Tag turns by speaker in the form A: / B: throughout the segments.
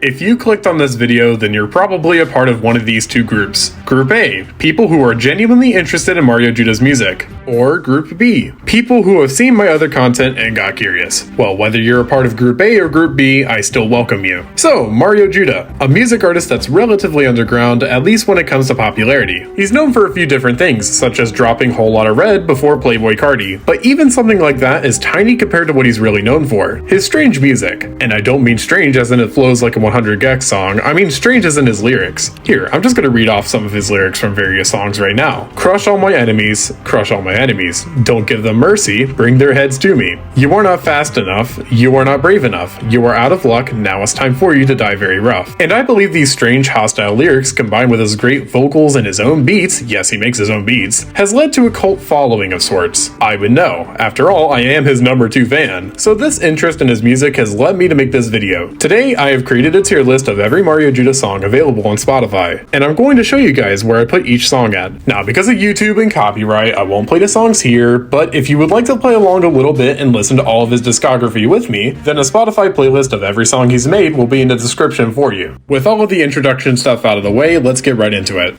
A: If you clicked on this video, then you're probably a part of one of these two groups. Group A, people who are genuinely interested in Mario Judah music. Or Group B, people who have seen my other content and got curious. Well, whether you're a part of Group A or Group B, I still welcome you. So, Mario Judah, a music artist that's relatively underground, at least when it comes to popularity. He's known for a few different things, such as dropping Whole Lotta Red before Playboi Carti, but even something like that is tiny compared to what he's really known for, his strange music. And I don't mean strange as in it flows like a 100 gecs song, I mean strange as in his lyrics. Here, I'm just gonna read off some of his lyrics from various songs right now. Crush all my enemies, crush all my enemies. Don't give them mercy, bring their heads to me. You are not fast enough, you are not brave enough, you are out of luck, now it's time for you to die very rough. And I believe these strange hostile lyrics combined with his great vocals and his own beats, yes he makes his own beats, has led to a cult following of sorts. I would know, after all I am his number 2 fan. So this interest in his music has led me to make this video. Today I have created a tier list of every Mario Judah song available on Spotify, and I'm going to show you guys where I put each song at. Now because of YouTube and copyright, I won't play the songs here, but if you would like to play along a little bit and listen to all of his discography with me, then a Spotify playlist of every song he's made will be in the description for you. With all of the introduction stuff out of the way, let's get right into it.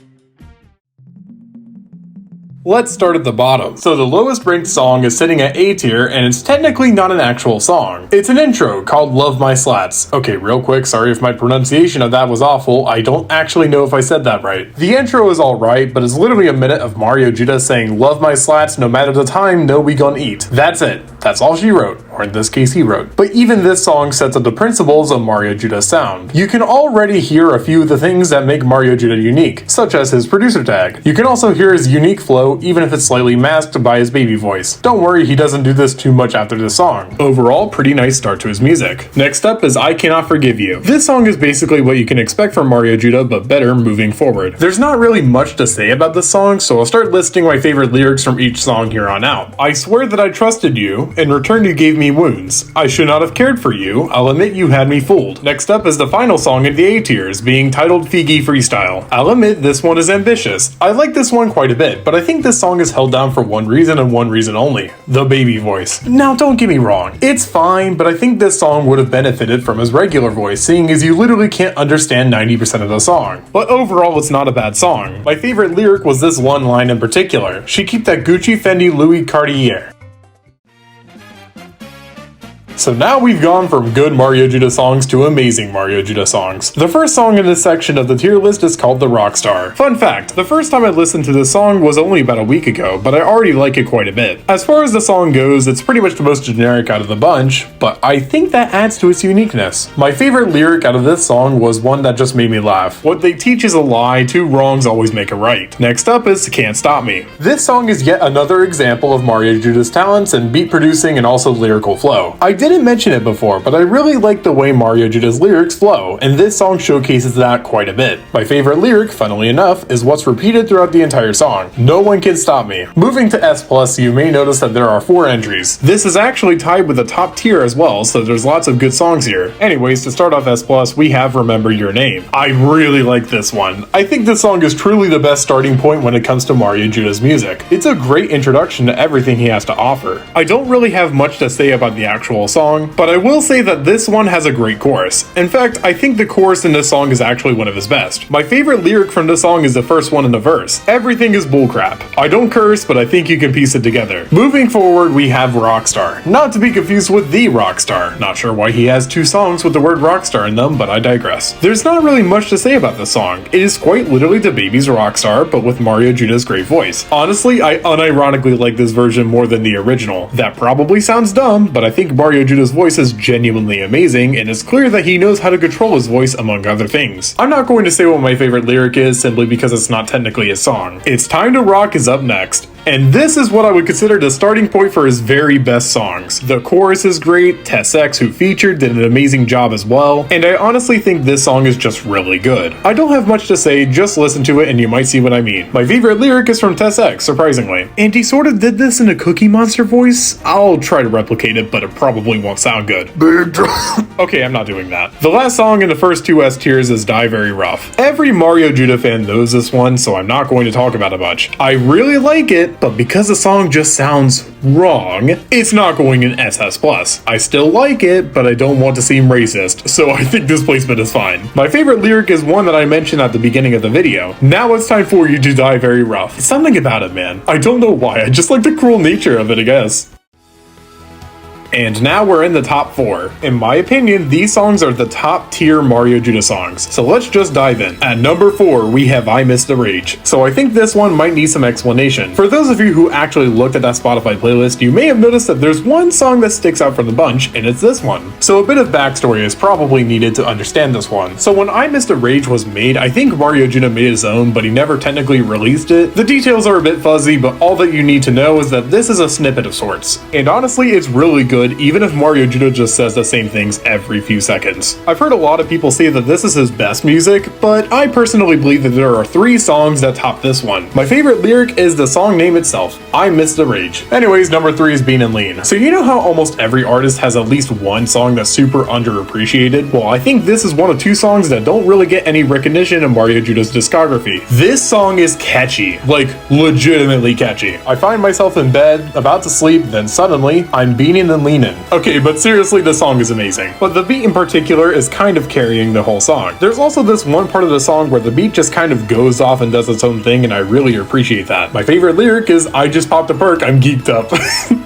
A: Let's start at the bottom. So the lowest ranked song is sitting at A tier, and it's technically not an actual song. It's an intro called Love My Slats. Okay, real quick, sorry if my pronunciation of that was awful, I don't actually know if I said that right. The intro is alright, but it's literally a minute of Mario Judah saying love my slats no matter the time, no we gon' eat. That's it. That's all she wrote, or in this case he wrote. But even this song sets up the principles of Mario Judah's sound. You can already hear a few of the things that make Mario Judah unique, such as his producer tag. You can also hear his unique flow, even if it's slightly masked by his baby voice. Don't worry, he doesn't do this too much after the song. Overall, pretty nice start to his music. Next up is I Cannot Forgive You. This song is basically what you can expect from Mario Judah, but better moving forward. There's not really much to say about this song, so I'll start listing my favorite lyrics from each song here on out. I swear that I trusted you, in return you gave me wounds. I should not have cared for you, I'll admit you had me fooled. Next up is the final song in the A tiers, being titled Figi Freestyle. I'll admit this one is ambitious. I like this one quite a bit, but I think this song is held down for one reason and one reason only: the baby voice. Now don't get me wrong, it's fine, but I think this song would have benefited from his regular voice, seeing as you literally can't understand 90% of the song. But overall it's not a bad song. My favorite lyric was this one line in particular: she keep that Gucci, Fendi, Louis, Cartier. So now we've gone from good Mario Judah songs to amazing Mario Judah songs. The first song in this section of the tier list is called The Rockstar. Fun fact, the first time I listened to this song was only about a week ago, but I already like it quite a bit. As far as the song goes, it's pretty much the most generic out of the bunch, but I think that adds to its uniqueness. My favorite lyric out of this song was one that just made me laugh. What they teach is a lie, 2 wrongs always make a right. Next up is Can't Stop Me. This song is yet another example of Mario Judah's talents in beat producing and also lyrical flow. I didn't mention it before, but I really like the way Mario Judah's lyrics flow, and this song showcases that quite a bit. My favorite lyric, funnily enough, is what's repeated throughout the entire song: no one can stop me. Moving to S+, you may notice that there are 4 entries. This is actually tied with the top tier as well, so there's lots of good songs here. Anyways, to start off S+, we have Remember Your Name. I really like this one. I think this song is truly the best starting point when it comes to Mario Judah's music. It's a great introduction to everything he has to offer. I don't really have much to say about the actual song, but I will say that this one has a great chorus. In fact, I think the chorus in this song is actually one of his best. My favorite lyric from this song is the first one in the verse: everything is bullcrap. I don't curse, but I think you can piece it together. Moving forward, we have Rockstar. Not to be confused with The Rockstar. Not sure why he has 2 songs with the word Rockstar in them, but I digress. There's not really much to say about this song. It is quite literally DaBaby's Rockstar, but with Mario Judah's great voice. Honestly, I unironically like this version more than the original. That probably sounds dumb, but I think Mario Judah's voice is genuinely amazing, and it's clear that he knows how to control his voice among other things. I'm not going to say what my favorite lyric is simply because it's not technically a song. It's Time to Rock is up next. And this is what I would consider the starting point for his very best songs. The chorus is great, TesX, who featured, did an amazing job as well, and I honestly think this song is just really good. I don't have much to say, just listen to it and you might see what I mean. My favorite lyric is from TesX, surprisingly. And he sort of did this in a Cookie Monster voice. I'll try to replicate it, but it probably won't sound good. Big drum. Okay, I'm not doing that. The last song in the first 2 S tiers is Die Very Rough. Every Mario Judah fan knows this one, so I'm not going to talk about it much. I really like it, it, but because the song just sounds wrong, it's not going in SS+. I still like it, but I don't want to seem racist, so I think this placement is fine. My favorite lyric is one that I mentioned at the beginning of the video. Now it's time for you to die very rough. It's something about it, man. I don't know why, I just like the cruel nature of it, I guess. And now we're in the top 4. In my opinion, these songs are the top tier Mario Judah songs, so let's just dive in. At number 4, we have I Miss the Rage. So I think this one might need some explanation. For those of you who actually looked at that Spotify playlist, you may have noticed that there's one song that sticks out from the bunch, and it's this one. So a bit of backstory is probably needed to understand this one. So when I Miss the Rage was made, I think Mario Judah made his own, but he never technically released it. The details are a bit fuzzy, but all that you need to know is that this is a snippet of sorts. And honestly, it's really good, even if Mario Judah just says the same things every few seconds. I've heard a lot of people say that this is his best music, but I personally believe that there are 3 songs that top this one. My favorite lyric is the song name itself, I Miss the Rage. Anyways, number 3 is Bean and Lean. So you know how almost every artist has at least one song that's super underappreciated? Well, I think this is one of 2 songs that don't really get any recognition in Mario Judah's discography. This song is catchy, like legitimately catchy. I find myself in bed, about to sleep, then suddenly, I'm beaning and leaning. Okay, but seriously, the song is amazing. But the beat in particular is kind of carrying the whole song. There's also this one part of the song where the beat just kind of goes off and does its own thing, and I really appreciate that. My favorite lyric is, I just popped a perk, I'm geeked up.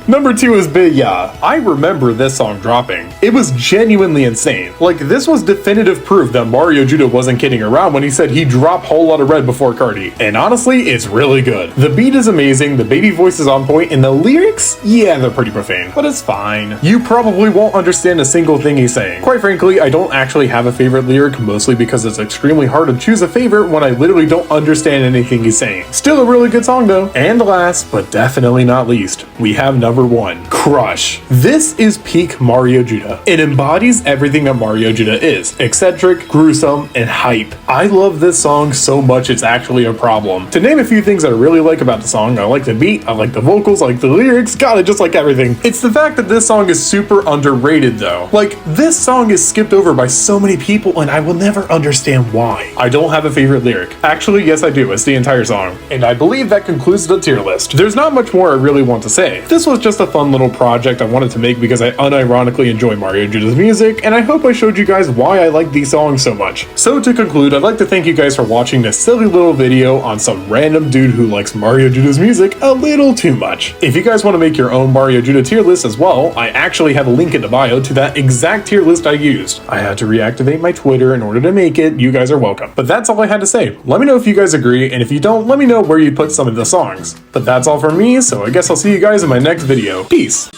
A: Number 2 is Bia. I remember this song dropping. It was genuinely insane. Like, this was definitive proof that Mario Judah wasn't kidding around when he said he dropped Whole Lotta Red before Cardi. And honestly, it's really good. The beat is amazing, the baby voice is on point, and the lyrics? Yeah, they're pretty profane, but it's fine. You probably won't understand a single thing he's saying. Quite frankly, I don't actually have a favorite lyric, mostly because it's extremely hard to choose a favorite when I literally don't understand anything he's saying. Still a really good song though. And last, but definitely not least, we have number 1, Crush. This is peak Mario Judah. It embodies everything that Mario Judah is. Eccentric, gruesome, and hype. I love this song so much it's actually a problem. To name a few things I really like about the song, I like the beat, I like the vocals, I like the lyrics, God, I just like everything. It's the fact that this song is super underrated though. Like, this song is skipped over by so many people and I will never understand why. I don't have a favorite lyric. Actually, yes I do, it's the entire song. And I believe that concludes the tier list. There's not much more I really want to say. This was just a fun little project I wanted to make because I unironically enjoy Mario Judah's music, and I hope I showed you guys why I like these songs so much. So to conclude, I'd like to thank you guys for watching this silly little video on some random dude who likes Mario Judah's music a little too much. If you guys want to make your own Mario Judah tier list as well, I actually have a link in the bio to that exact tier list I used. I had to reactivate my Twitter in order to make it. You guys are welcome. But that's all I had to say. Let me know if you guys agree, and if you don't, let me know where you put some of the songs. But that's all from me, so I guess I'll see you guys in my next video. Peace!